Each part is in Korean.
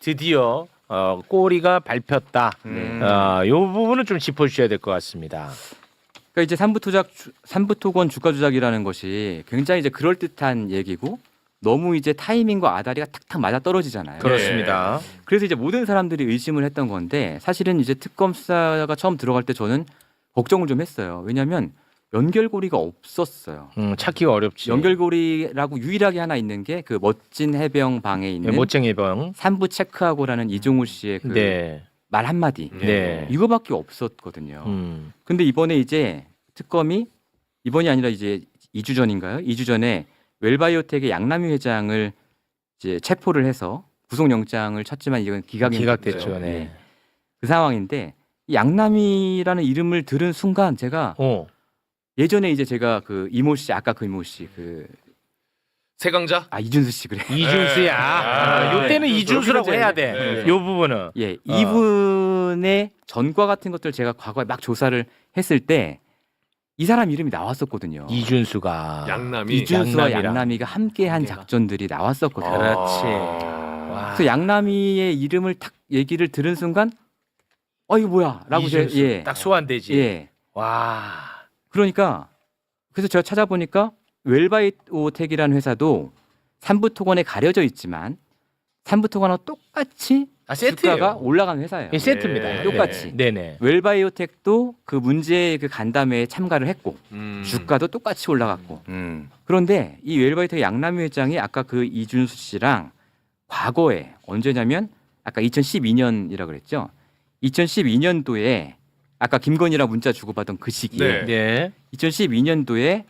드디어 꼬리가 밟혔다. 요 부분은 좀 짚어주셔야 될 것 같습니다. 그러니까 이제 삼부토건 주가 조작이라는 것이 굉장히 이제 그럴 듯한 얘기고 너무 이제 타이밍과 아다리가 탁탁 맞아 떨어지잖아요. 그렇습니다. 그래서 이제 모든 사람들이 의심을 했던 건데 사실은 이제 특검 수사가 처음 들어갈 때 저는 걱정을 좀 했어요. 왜냐하면 연결고리가 없었어요. 찾기가 어렵지. 연결고리라고 유일하게 하나 있는 게 그 멋진 해병 방에 있는 멋쟁이병. 산부 체크하고라는 이종우 씨의 그 네. 말 한마디 네. 이거밖에 없었거든요. 근데 이번에 이제 특검이 이번이 아니라 이제 2주 전인가요? 2주 전에 웰바이오텍의 양남희 회장을 이제 체포를 해서 구속영장을 쳤지만 이건 기각됐죠. 네. 네. 그 상황인데 이 양남희라는 이름을 들은 순간 제가 예전에 이제 제가 그 이모 씨 아까 그 이모 씨 그 세강자? 이준수 씨 그래. 이준수야. 요때는 이준수라고 해야 돼. 요 부분은. 예, 이분의 전과 같은 것들 제가 과거에 막 조사를 했을 때 이 사람 이름이 나왔었거든요. 이준수가. 양남이. 이준수와 양남이랑. 양남이가 함께한 작전들이 나왔었거든요. 그렇지. 와. 그래서 양남이의 이름을 탁 얘기를 들은 순간 이거 뭐야라고 이준수. 예. 딱 소환되지. 예. 와. 그러니까 그래서 제가 찾아보니까 웰바이오텍이라는 회사도 삼부토건에 가려져 있지만 삼부토건하고 똑같이 세트예요. 주가가 올라간 회사예요. 이 세트입니다. 네. 똑같이. 네네. 웰바이오텍도 그 문제의 그 간담회에 참가를 했고 주가도 똑같이 올라갔고 그런데 이 웰바이오텍 양남희 회장이 아까 그 이준수 씨랑 과거에 언제냐면 아까 2012년이라 그랬죠. 2012년도에 아까 김건희랑 문자 주고받은 그 시기에 네. 2012년도에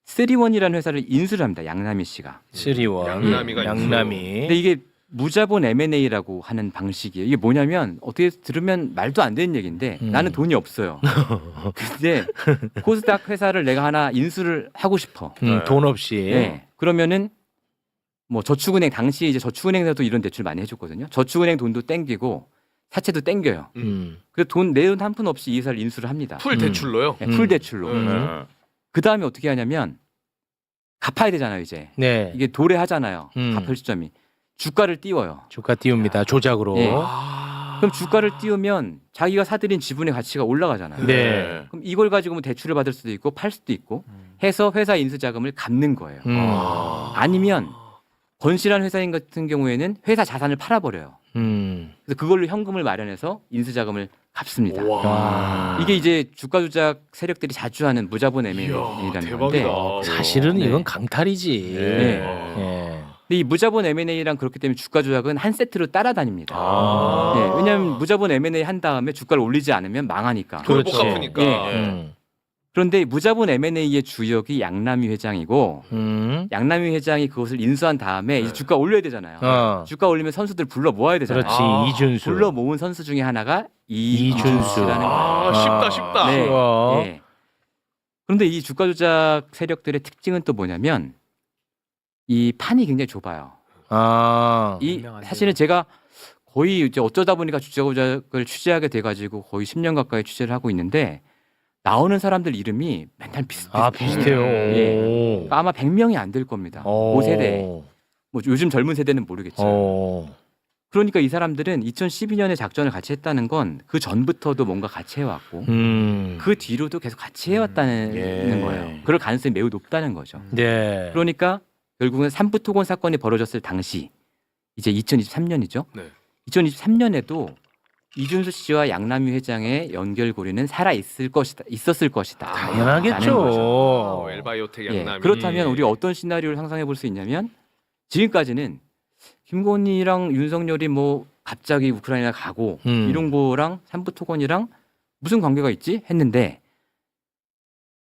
쓰리원이라는 회사를 인수를 합니다. 양남희 씨가. 쓰리원. 양남이가 양남이. 근데 이게 무자본 M&A라고 하는 방식이에요. 이게 뭐냐면 어떻게 들으면 말도 안 되는 얘기인데 나는 돈이 없어요. 근데 코스닥 회사를 내가 하나 인수를 하고 싶어. 돈 없이. 네. 그러면은 뭐 저축은행 당시 이제 저축은행에서도 이런 대출 많이 해줬거든요. 저축은행 돈도 땡기고 사채도 땡겨요. 그래서 내 돈 한 푼 없이 이 회사를 인수를 합니다. 풀 대출로요? 네, 풀 대출로. 그 다음에 어떻게 하냐면 갚아야 되잖아요. 이제 네. 이게 도래하잖아요. 갚을 시점이. 주가를 띄워요. 주가 띄웁니다. 조작으로. 예. 그럼 주가를 띄우면 자기가 사들인 지분의 가치가 올라가잖아요. 네. 그럼 이걸 가지고 뭐 대출을 받을 수도 있고 팔 수도 있고 해서 회사 인수 자금을 갚는 거예요. 아니면 건실한 회사인 같은 경우에는 회사 자산을 팔아버려요. 그래서 그걸로 현금을 마련해서 인수 자금을 갚습니다. 와. 이게 이제 주가 조작 세력들이 자주 하는 무자본 M&A라는 대박이다. 건데 사실은 네. 이건 강탈이지. 네. 예. 근데 이 무자본 M&A랑 그렇기 때문에 주가 조작은 한 세트로 따라다닙니다. 아. 네, 왜냐하면 무자본 M&A 한 다음에 주가를 올리지 않으면 망하니까. 그걸 못 그렇지. 갚으니까. 예. 그런데 무자본 M&A의 주역이 양남희 회장이고 양남희 회장이 그것을 인수한 다음에 이제 주가 올려야 되잖아요. 주가 올리면 선수들 불러 모아야 되잖아요. 그렇지. 이준수. 불러 모은 선수 중에 하나가 이준수. 이준수라는 거예요. 쉽다. 네. 쉬워. 예. 그런데 이 주가 조작 세력들의 특징은 또 뭐냐면 이 판이 굉장히 좁아요. 사실은 제가 거의 이제 어쩌다 보니까 주가 조작을 취재하게 돼가지고 거의 10년 가까이 취재를 하고 있는데 나오는 사람들 이름이 맨날 비슷해요. 비슷해요. 예. 그러니까 아마 100명이 안 될 겁니다. 그 세대. 뭐 요즘 젊은 세대는 모르겠죠. 그러니까 이 사람들은 2012년에 작전을 같이 했다는 건 그 전부터도 뭔가 같이 해왔고 그 뒤로도 계속 같이 해왔다는 거예요. 그럴 가능성이 매우 높다는 거죠. 네. 그러니까 결국은 삼부토건 사건이 벌어졌을 당시 이제 2023년이죠. 네. 2023년에도 이준수 씨와 양남희 회장의 연결고리는 있었을 것이다. 당연하겠죠. 엘바이오텍 예, 양남이. 그렇다면 우리가 어떤 시나리오를 상상해 볼 수 있냐면 지금까지는 김건희랑 윤석열이 뭐 갑자기 우크라이나 가고 이런 거랑 삼부토건이랑 무슨 관계가 있지 했는데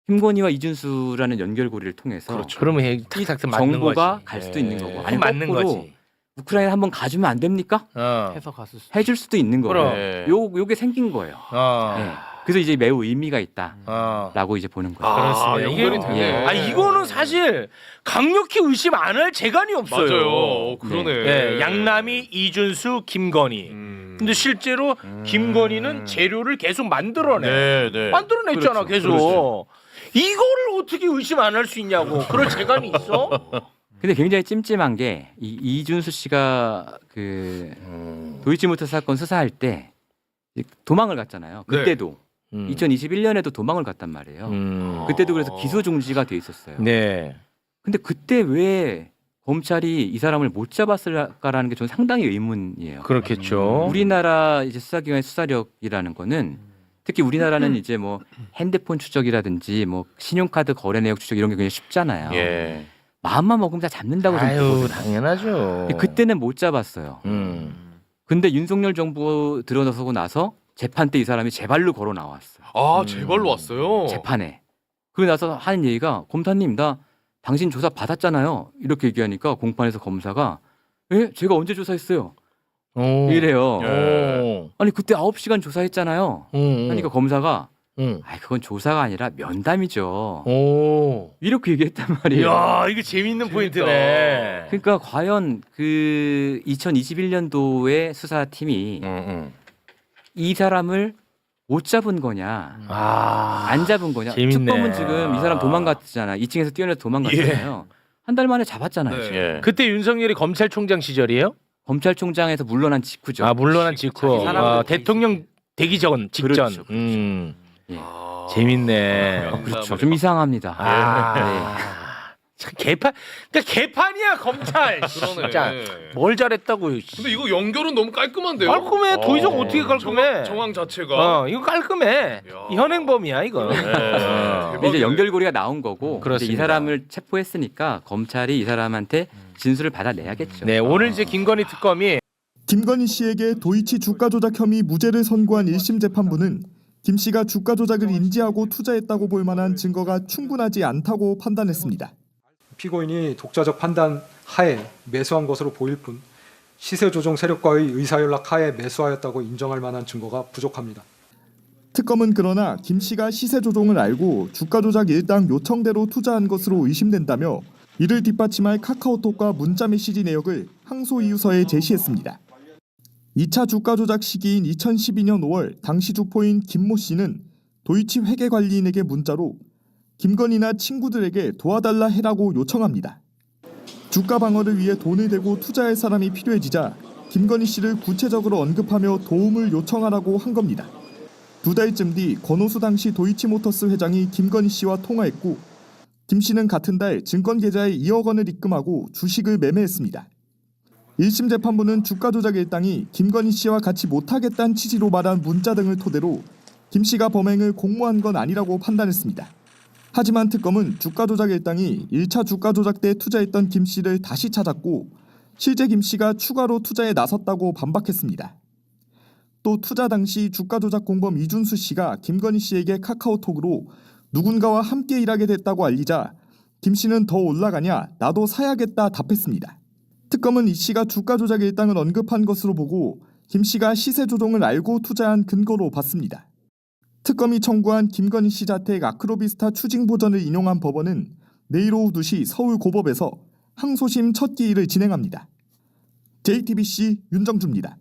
김건희와 이준수라는 연결고리를 통해서 그렇죠. 그러면 이 탁탁 맞는 정보가 거지. 갈 수도 있는 거고 예. 아니면 맞는 거꾸로 거지. 우크라이나 한번 가주면 안 됩니까? 해서 갔을 수. 해줄 수도 있는 거고 그럼. 네. 요게 생긴 거예요. 예. 그래서 이제 매우 의미가 있다라고 이제 보는 거죠. 그렇습니다. 연결이 이게- 되네. 이거는 사실 강력히 의심 안 할 재간이 없어요. 맞아요. 그러네. 네, 양남이, 이준수, 김건희. 근데 실제로 김건희는 재료를 계속 만들어내. 만들어냈잖아, 그렇죠. 계속. 이거를 어떻게 의심 안 할 수 있냐고. 그럴 재간이 있어? 근데 굉장히 찜찜한 게 이준수 씨가 그 도이치모터 사건 수사할 때 도망을 갔잖아요. 네. 그때도 2021년에도 도망을 갔단 말이에요. 그때도 그래서 기소 중지가 돼 있었어요. 네. 근데 그때 왜 검찰이 이 사람을 못 잡았을까라는 게 저는 상당히 의문이에요. 그렇겠죠. 우리나라 이제 수사기관의 수사력이라는 거는 특히 우리나라는 이제 뭐 핸드폰 추적이라든지 뭐 신용카드 거래 내역 추적 이런 게 그냥 쉽잖아요. 예. 마음만 먹으면 다 잡는다고 저는 아유, 보거든요. 당연하죠. 그때는 못 잡았어요. 근데 윤석열 정부 들어서고 나서 재판 때 이 사람이 제 발로 걸어 나왔어요. 아, 제발로 왔어요. 재판에. 그러고 나서 하는 얘기가 검사님 나 당신 조사 받았잖아요. 이렇게 얘기하니까 공판에서 검사가 예? 제가 언제 조사했어요? 오. 이래요. 오. 아니 그때 9시간 조사했잖아요. 그러니까 검사가 아이 그건 조사가 아니라 면담이죠. 오. 이렇게 얘기했단 말이에요. 이야, 이거 재밌는 포인트네. 그러니까 과연 그 2021년도에 수사팀이 이 사람을 못 잡은 거냐, 안 잡은 거냐. 재밌네. 특검은 지금 이 사람 도망갔잖아. 2층에서 뛰어내서 도망갔잖아요. 한 달 만에 잡았잖아요. 네. 지금. 예. 그때 윤석열이 검찰총장 시절이에요? 검찰총장에서 물러난 직후죠. 아, 물러난 직후. 자기 사람들 대통령 되기 전 직전. 그렇죠, 그렇죠. 예. 재밌네. 그렇죠. 좀 이상합니다. 참 개판. 그러니까 개판이야 검찰. 그러네. 진짜 뭘 잘했다고. 근데 이거 연결은 너무 깔끔한데요. 깔끔해. 도의정 어떻게 깔끔해? 정황 자체가. 이거 깔끔해. 이 현행범이야 이거. 근데 이제 연결고리가 나온 거고 이제 그렇습니다. 이 사람을 체포했으니까 검찰이 이 사람한테 진술을 받아내야겠죠. 네, 오늘 이제 김건희 특검이 김건희 씨에게 도이치 주가 조작 혐의 무죄를 선고한 1심 재판부는 김 씨가 주가 조작을 인지하고 투자했다고 볼 만한 증거가 충분하지 않다고 판단했습니다. 피고인이 독자적 판단 하에 매수한 것으로 보일 뿐 시세 조종 세력과의 의사연락 하에 매수하였다고 인정할 만한 증거가 부족합니다. 특검은 그러나 김 씨가 시세 조종을 알고 주가 조작 일당 요청대로 투자한 것으로 의심된다며 이를 뒷받침할 카카오톡과 문자 메시지 내역을 항소 이유서에 제시했습니다. 2차 주가 조작 시기인 2012년 5월 당시 주포인 김모 씨는 도이치 회계관리인에게 문자로 김건희나 친구들에게 도와달라 해라고 요청합니다. 주가 방어를 위해 돈을 대고 투자할 사람이 필요해지자 김건희 씨를 구체적으로 언급하며 도움을 요청하라고 한 겁니다. 2달쯤 뒤 권오수 당시 도이치모터스 회장이 김건희 씨와 통화했고 김 씨는 같은 달 증권 계좌에 2억 원을 입금하고 주식을 매매했습니다. 1심 재판부는 주가 조작 일당이 김건희 씨와 같이 못하겠다는 취지로 말한 문자 등을 토대로 김 씨가 범행을 공모한 건 아니라고 판단했습니다. 하지만 특검은 주가 조작 일당이 1차 주가 조작 때 투자했던 김 씨를 다시 찾았고 실제 김 씨가 추가로 투자에 나섰다고 반박했습니다. 또 투자 당시 주가 조작 공범 이준수 씨가 김건희 씨에게 카카오톡으로 누군가와 함께 일하게 됐다고 알리자 김 씨는 더 올라가냐 나도 사야겠다 답했습니다. 특검은 이 씨가 주가 조작 일당을 언급한 것으로 보고 김 씨가 시세 조종을 알고 투자한 근거로 봤습니다. 특검이 청구한 김건희 씨 자택 아크로비스타 추징 보전을 인용한 법원은 내일 오후 2시 서울고법에서 항소심 첫 기일을 진행합니다. JTBC 윤정주입니다.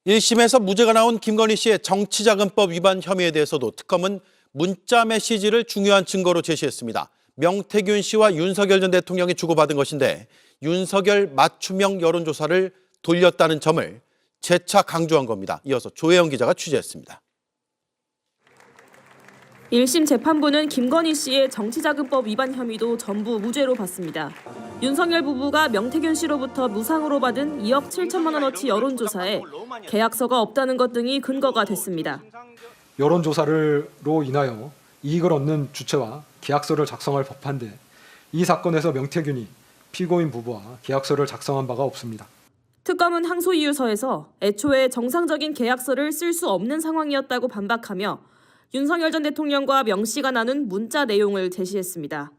1심에서 무죄가 나온 김건희 씨의 정치자금법 위반 혐의에 대해서도 특검은 문자 메시지를 중요한 증거로 제시했습니다. 명태균 씨와 윤석열 전 대통령이 주고받은 것인데 윤석열 맞춤형 여론조사를 돌렸다는 점을 재차 강조한 겁니다. 이어서 조혜영 기자가 취재했습니다. 1심 재판부는 김건희 씨의 정치자금법 위반 혐의도 전부 무죄로 봤습니다. 윤석열 부부가 명태균 씨로부터 무상으로 받은 2억 7천만 원어치 여론조사에 계약서가 없다는 것 등이 근거가 됐습니다. 여론조사로 인하여 이익을 얻는 주체와 계약서를 작성할 법한데 이 사건에서 명태균이 피고인 부부와 계약서를 작성한 바가 없습니다. 특검은 항소 이유서에서 애초에 정상적인 계약서를 쓸 수 없는 상황이었다고 반박하며 윤석열 전 대통령과 명 씨가 나눈 문자 내용을 제시했습니다.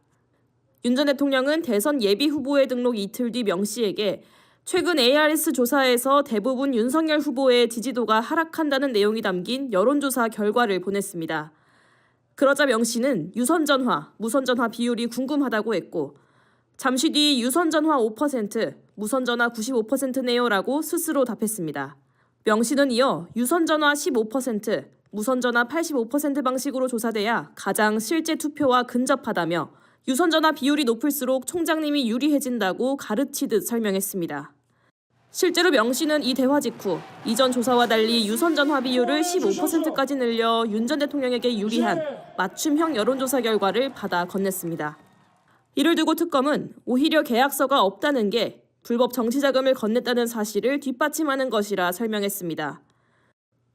윤 전 대통령은 대선 예비 후보에 등록 이틀 뒤 명 씨에게 최근 ARS 조사에서 대부분 윤석열 후보의 지지도가 하락한다는 내용이 담긴 여론조사 결과를 보냈습니다. 그러자 명 씨는 유선전화, 무선전화 비율이 궁금하다고 했고 잠시 뒤 유선전화 5%, 무선전화 95%네요라고 스스로 답했습니다. 명 씨는 이어 유선전화 15%, 무선전화 85% 방식으로 조사돼야 가장 실제 투표와 근접하다며 유선전화 비율이 높을수록 총장님이 유리해진다고 가르치듯 설명했습니다. 실제로 명 씨는 이 대화 직후 이전 조사와 달리 유선 전화 비율을 15%까지 늘려 윤 전 대통령에게 유리한 맞춤형 여론조사 결과를 받아 건넸습니다. 이를 두고 특검은 오히려 계약서가 없다는 게 불법 정치자금을 건넸다는 사실을 뒷받침하는 것이라 설명했습니다.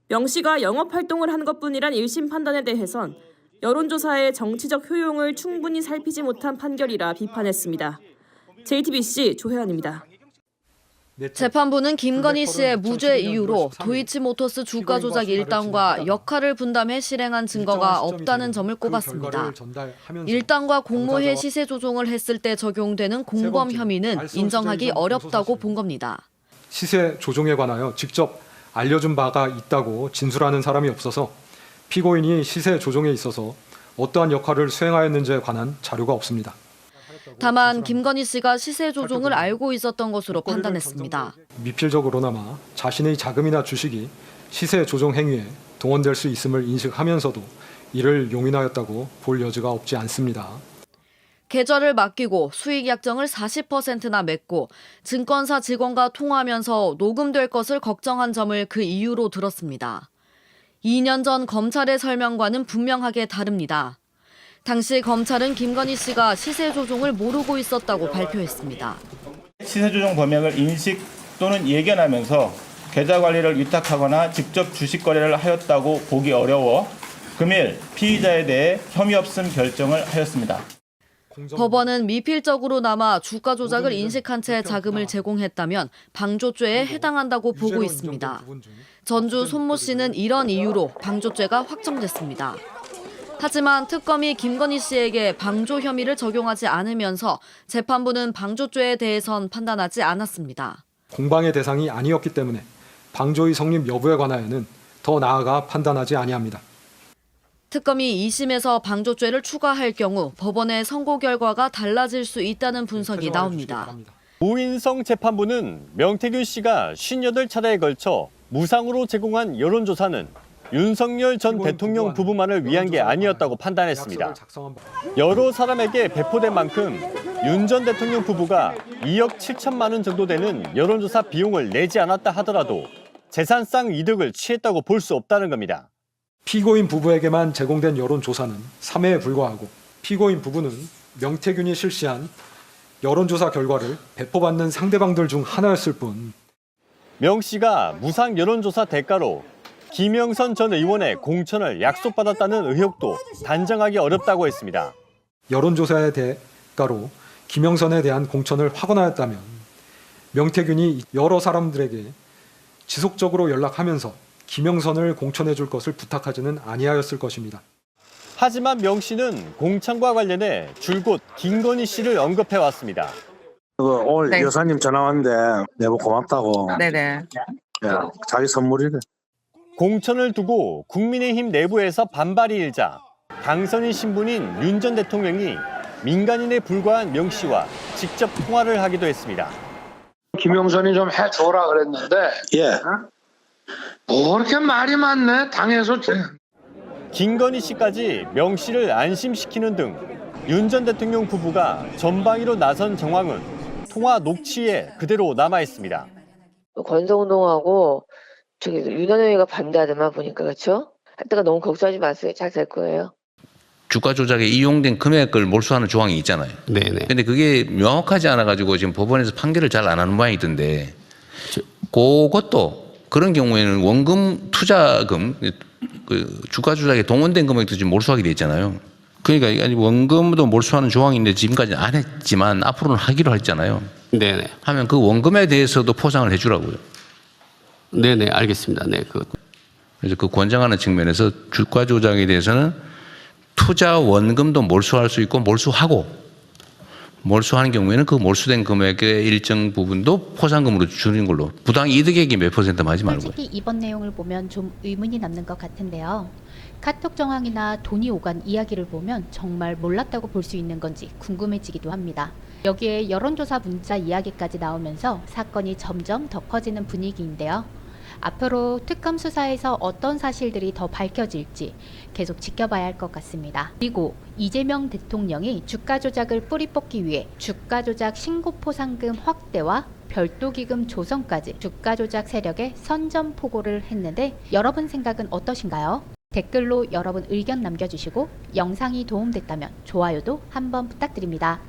명 씨가 영업활동을 한 것뿐이란 1심 판단에 대해선 여론조사의 정치적 효용을 충분히 살피지 못한 판결이라 비판했습니다. JTBC 조혜연입니다. 재판부는 김건희 씨의 무죄 이유로 도이치모터스 주가 조작 일당과 역할을 분담해 실행한 증거가 없다는 점을 꼽았습니다. 일당과 공모해 시세 조종을 했을 때 적용되는 공범 혐의는 인정하기 어렵다고 본 겁니다. 시세 조종에 관하여 직접 알려준 바가 있다고 진술하는 사람이 없어서 피고인이 시세 조종에 있어서 어떠한 역할을 수행하였는지에 관한 자료가 없습니다. 다만 김건희 씨가 시세 조종을 알고 있었던 것으로 판단했습니다. 미필적으로나마 자신의 자금이나 주식이 시세 조종 행위에 동원될 수 있음을 인식하면서도 이를 용인하였다고 볼 여지가 없지 않습니다. 계좌를 맡기고 수익 약정을 40%나 맺고 증권사 직원과 통화하면서 녹음될 것을 걱정한 점을 그 이유로 들었습니다. 2년 전 검찰의 설명과는 분명하게 다릅니다. 당시 검찰은 김건희 씨가 시세 조종을 모르고 있었다고 발표했습니다. 시세 조종 범행을 인식 또는 예견하면서 계좌 관리를 위탁하거나 직접 주식 거래를 하였다고 보기 어려워 금일 피의자에 대해 혐의 없음 결정을 하였습니다. 법원은 미필적으로나마 주가 조작을 인식한 채 자금을 제공했다면 방조죄에 해당한다고 보고 있습니다. 전주 손모 씨는 이런 이유로 방조죄가 확정됐습니다. 하지만 특검이 김건희 씨에게 방조 혐의를 적용하지 않으면서 재판부는 방조죄에 대해선 판단하지 않았습니다. 공방의 대상이 아니었기 때문에 방조의 성립 여부에 관하여는 더 나아가 판단하지 아니합니다. 특검이 2심에서 방조죄를 추가할 경우 법원의 선고 결과가 달라질 수 있다는 분석이 나옵니다. 오인성 재판부는 명태균 씨가 58차례에 걸쳐 무상으로 제공한 여론조사는 윤석열 전 대통령 부부만을 위한 게 아니었다고 판단했습니다. 여러 사람에게 배포된 만큼 윤 전 대통령 부부가 2억 7천만 원 정도 되는 여론조사 비용을 내지 않았다 하더라도 재산상 이득을 취했다고 볼 수 없다는 겁니다. 피고인 부부에게만 제공된 여론조사는 3회에 불과하고 피고인 부부는 명태균이 실시한 여론조사 결과를 배포받는 상대방들 중 하나였을 뿐. 명 씨가 무상 여론조사 대가로 김영선 전 의원의 공천을 약속받았다는 의혹도 단정하기 어렵다고 했습니다. 여론조사의 대가로 김영선에 대한 공천을 확언하였다면 명태균이 여러 사람들에게 지속적으로 연락하면서 김영선을 공천해 줄 것을 부탁하지는 아니하였을 것입니다. 하지만 명 씨는 공천과 관련해 줄곧 김건희 씨를 언급해 왔습니다. 오늘 여사님 전화 왔는데 내가 고맙다고. 네네. 야, 자기 선물이래. 공천을 두고 국민의힘 내부에서 반발이 일자 당선인 신분인 윤 전 대통령이 민간인에 불과한 명 씨와 직접 통화를 하기도 했습니다. 김영선이 좀 해줘라 그랬는데 예. 뭐 그렇게 말이 많네 당에서. 김건희 씨까지 명 씨를 안심시키는 등 윤 전 대통령 부부가 전방위로 나선 정황은 통화 녹취에 그대로 남아 있습니다. 권성동하고 저기 윤한영이가 반대하더만 보니까 그렇죠? 하여튼 너무 걱정하지 마세요. 잘 될 거예요. 주가 조작에 이용된 금액을 몰수하는 조항이 있잖아요. 네네. 근데 그게 명확하지 않아가지고 지금 법원에서 판결을 잘 안 하는 모양이던데, 그것도 그런 경우에는 원금 투자금, 그 주가 조작에 동원된 금액도 지금 몰수하게 돼 있잖아요. 그러니까 아니 원금도 몰수하는 조항인데 지금까지는 안 했지만 앞으로는 하기로 했잖아요. 네네. 하면 그 원금에 대해서도 포상을 해주라고요. 네네, 알겠습니다. 네, 그래서 그 권장하는 측면에서 주가 조작에 대해서는 투자 원금도 몰수할 수 있고 몰수하는 경우에는 그 몰수된 금액의 일정 부분도 포상금으로 주는 걸로, 부당 이득액이 몇 %만 하지 말고요. 솔직히 이번 내용을 보면 좀 의문이 남는 것 같은데요. 카톡 정황이나 돈이 오간 이야기를 보면 정말 몰랐다고 볼 수 있는 건지 궁금해지기도 합니다. 여기에 여론조사 문자 이야기까지 나오면서 사건이 점점 더 커지는 분위기인데요. 앞으로 특검 수사에서 어떤 사실들이 더 밝혀질지 계속 지켜봐야 할 것 같습니다. 그리고 이재명 대통령이 주가 조작을 뿌리 뽑기 위해 주가 조작 신고 포상금 확대와 별도 기금 조성까지 주가 조작 세력에 선전포고를 했는데 여러분 생각은 어떠신가요? 댓글로 여러분 의견 남겨주시고 영상이 도움됐다면 좋아요도 한번 부탁드립니다.